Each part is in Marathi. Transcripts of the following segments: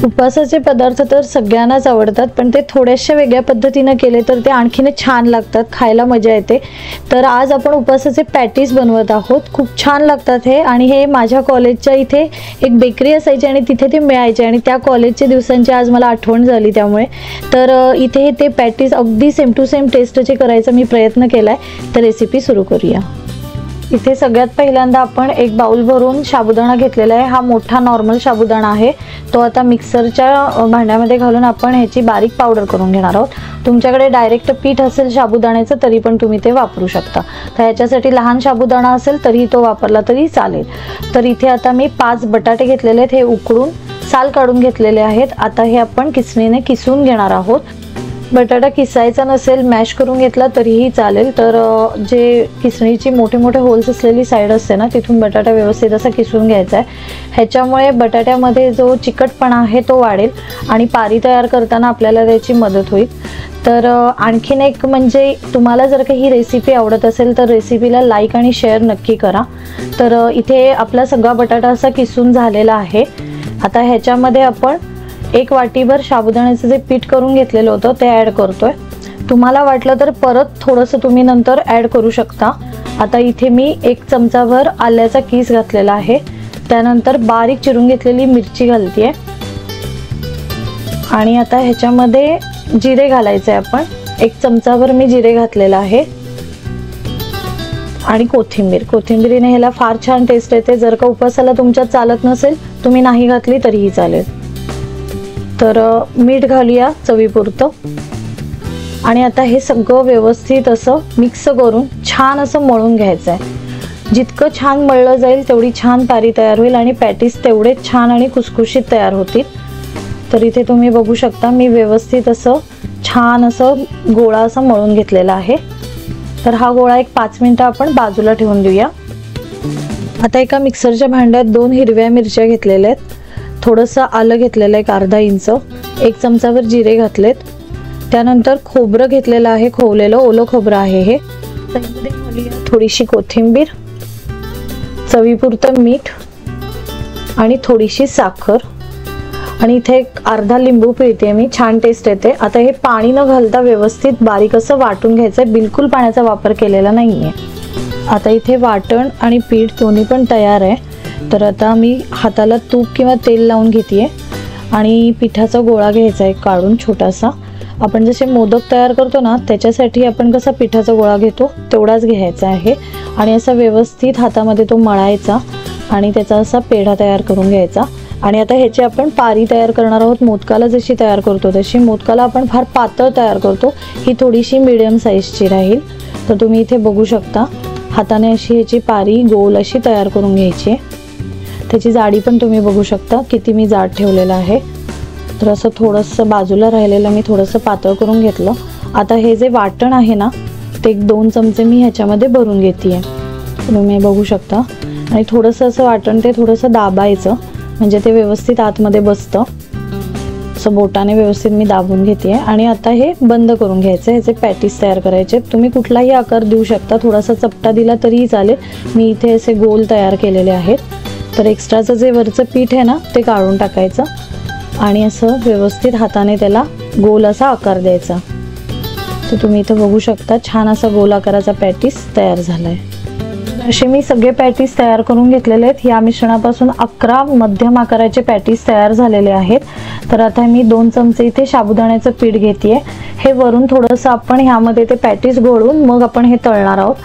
उपवासाचे पदार्थ तर सगळ्यांनाच आवडतात, पण ते थोड्याशा वेगळ्या पद्धतीने केले तर ते आणखीन छान लागतात, खायला मजा येते। तर आज आपण उपवासाचे पॅटीस बनवत आहोत। खूप छान लागतात हे, आणि हे माझ्या कॉलेजच्या इथे एक बेकरी असायची आणि तिथे ते मिळायचे, आणि त्या कॉलेजच्या दिवसांची आज मला आठवण झाली त्यामुळे। तर इथे ते पॅटीस अगदी सेम टू सेम टेस्टचे करायचा मी प्रयत्न केलाय। तर रेसिपी सुरू करूया। इथे सगळ्यात पहिल्यांदा आपण एक बाउल भरून साबुदाणा घेतलेला आहे। हा मोठा नॉर्मल साबुदाणा आहे, तो आता मिक्सरच्या भांड्यामध्ये घालून आपण ह्याची बारीक पावडर करून घेणार आहोत। तुमच्याकडे डायरेक्ट पीठ असेल साबुदाण्याचं तरी पण तुम्ही ते वापरू शकता। तर ह्याच्यासाठी लहान साबुदाणा असेल तरी तो वापरला तरी चालेल। तर इथे आता मी 5 बटाटे घेतलेले आहेत, हे उकडून साल काढून घेतलेले आहेत। आता हे आपण किसणीने किसून घेणार आहोत। बटाटा किसायचा नसेल मॅश करून घेतला तरीही चालेल। तर जे किसणीची मोठे मोठे होल्स असलेली साईड असते ना, तिथून बटाटा व्यवस्थित असा किसून घ्यायचा आहे। ह्याच्यामुळे बटाट्यामध्ये जो चिकटपणा आहे तो वाढेल आणि पारी तयार करताना आपल्याला त्याची मदत होईल। तर आणखीन एक म्हणजे तुम्हाला जर का ही रेसिपी आवडत असेल तर रेसिपीला लाईक आणि शेअर नक्की करा। तर इथे आपला सगळा बटाटा असा किसून झालेला आहे। आता ह्याच्यामध्ये आपण 1 वाटीभर साबुदाण्याचं जे पीठ करून घेतलेलं होतं ते ॲड करतोय। तुम्हाला वाटलं तर परत थोडंसं तुम्ही नंतर ॲड करू शकता। आता इथे मी 1 चमचाभर आल्याचा कीस घातलेला आहे। त्यानंतर बारीक चिरून घेतलेली मिरची घालतेय, आणि आता ह्याच्यामध्ये जिरे घालायचे आपण। 1 चमचाभर मी जिरे घातलेला आहे, आणि कोथिंबीरीने ह्याला फार छान टेस्ट येते। जर का उपवासाला तुमच्यात चालत नसेल तुम्ही नाही घातली तरीही चालेल। तर मीठ घालूया चवीपुरतं, आणि आता हे सगळं व्यवस्थित असं मिक्स करून छान असं मळून घ्यायचं आहे। जितकं छान मळलं जाईल तेवढी छान पारी तयार होईल आणि पॅटीस तेवढेच छान आणि खुसखुशीत तयार होतील। तर इथे तुम्ही बघू शकता मी व्यवस्थित असं छान असं गोळा असा मळून घेतलेला आहे। तर हा गोळा एक 5 मिनिटं आपण बाजूला ठेवून देऊया। आता एका मिक्सरच्या भांड्यात 2 हिरव्या मिरच्या घेतलेल्या आहेत, थोडंसं आलं घेतलेलं आहे 1/2 इंच, 1 चमचाभर जिरे घातलेत। त्यानंतर खोबरं घेतलेलं आहे, खोवलेलं ओलं खोबरं आहे हे। त्यामध्ये घालूया थोडीशी कोथिंबीर, चवीपुरतं मीठ आणि थोडीशी साखर, आणि इथे एक अर्धा लिंबू पिळते मी, छान टेस्ट येते। आता हे पाणी न घालता व्यवस्थित बारीक असं वाटून घ्यायचं आहे, बिलकुल पाण्याचा वापर केलेला नाहीये। आता इथे वाटण आणि पीठ दोन्ही पण तयार आहे। तर आता मी हाताला तूप किंवा तेल लावून घेतेय, आणि पिठाचा गोळा घ्यायचा आहे काढून छोटासा। आपण जसे मोदक तयार करतो ना त्याच्यासाठी आपण कसा पिठाचा गोळा घेतो तेवढाच घ्यायचा आहे, आणि असा व्यवस्थित हातामध्ये तो मळायचा आणि त्याचा असा पेढा तयार करून घ्यायचा। आणि आता ह्याची आपण पारी तयार करणार आहोत। मोदकाला जशी तयार करतो तशी, मोदकाला आपण फार पातळ तयार करतो, ही थोडीशी मीडियम साईजची राहील। तर तुम्ही इथे बघू शकता हाताने अशी ह्याची पारी गोल अशी तयार करून घ्यायची आहे। त्याची जाडी पण तुम्ही बघू शकता किती मी जाड ठेवलेलं आहे। तर असं थोडंसं बाजूला राहिलेलं मी थोडंसं पातळ करून घेतलं। आता हे जे वाटण आहे ना ते 1-2 चमचे मी ह्याच्यामध्ये भरून घेतेय, तुम्ही बघू शकता। आणि थोडंसं असं वाटण ते थोडंसं दाबायचं म्हणजे ते व्यवस्थित आतमध्ये बसतं। असं बोटाने व्यवस्थित मी दाबून घेतेय, आणि आता हे बंद करून घ्यायचं। ह्याचे पॅटीस तयार करायचे, तुम्ही कुठलाही आकार देऊ शकता, थोडासा चपटा दिला तरीही चालेल। मी इथे असे गोल तयार केलेले आहेत। तर एक्स्ट्राचं जे वरचं पीठ आहे ना ते काढून टाकायचं, आणि असं व्यवस्थित हाताने त्याला गोल असा आकार द्यायचा। तर तुम्ही इथं बघू शकता छान असा गोल आकाराचा पॅटीस तयार झालाय। असे मी सगळे पॅटीस तयार करून घेतलेले आहेत। या मिश्रणापासून 11 मध्यम आकाराचे पॅटीस तयार झालेले आहेत। तर आता मी 2 चमचे इथे साबुदाण्याचं पीठ घेतेय। हे वरून थोडंसं आपण ह्यामध्ये ते पॅटीस घोळून मग आपण हे तळणार आहोत।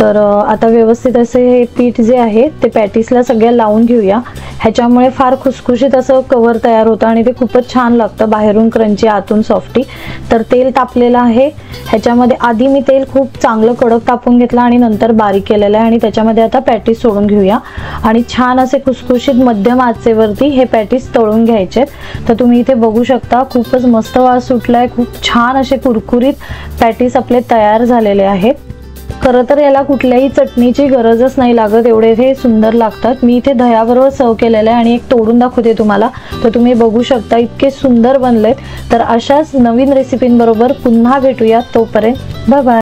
तर आता व्यवस्थित असे हे पीठ जे आहे ते पॅटीसला सगळ्या लावून घेऊया। ह्याच्यामुळे फार खुसखुशीत असं कव्हर तयार होतं आणि ते खूपच छान लागतं, बाहेरून क्रंची आतून सॉफ्टी। तर तेल तापलेलं आहे, ह्याच्यामध्ये आधी मी तेल खूप चांगलं कडक तापून घेतलं आणि नंतर बारीक केलेलं आहे, आणि त्याच्यामध्ये आता पॅटीस सोडून घेऊया आणि छान असे खुसखुशीत मध्यम आचेवरती हे पॅटीस तळून घ्यायचे। तर तुम्ही इथे बघू शकता खूपच मस्त वास सुटलाय, खूप छान असे कुरकुरीत पॅटीस आपले तयार झालेले आहेत। खरं तर याला कुठल्याही चटणीची गरजच नाही लागत, एवढे हे सुंदर लागतात। मी इथे दह्याबरोबर सर्व केलेलं आहे, आणि एक तोडून दाखवते तुम्हाला। तर तुम्ही बघू शकता इतके सुंदर बनलेत। तर अशाच नवीन रेसिपींबरोबर पुन्हा भेटूया, तोपर्यंत बाय बाय।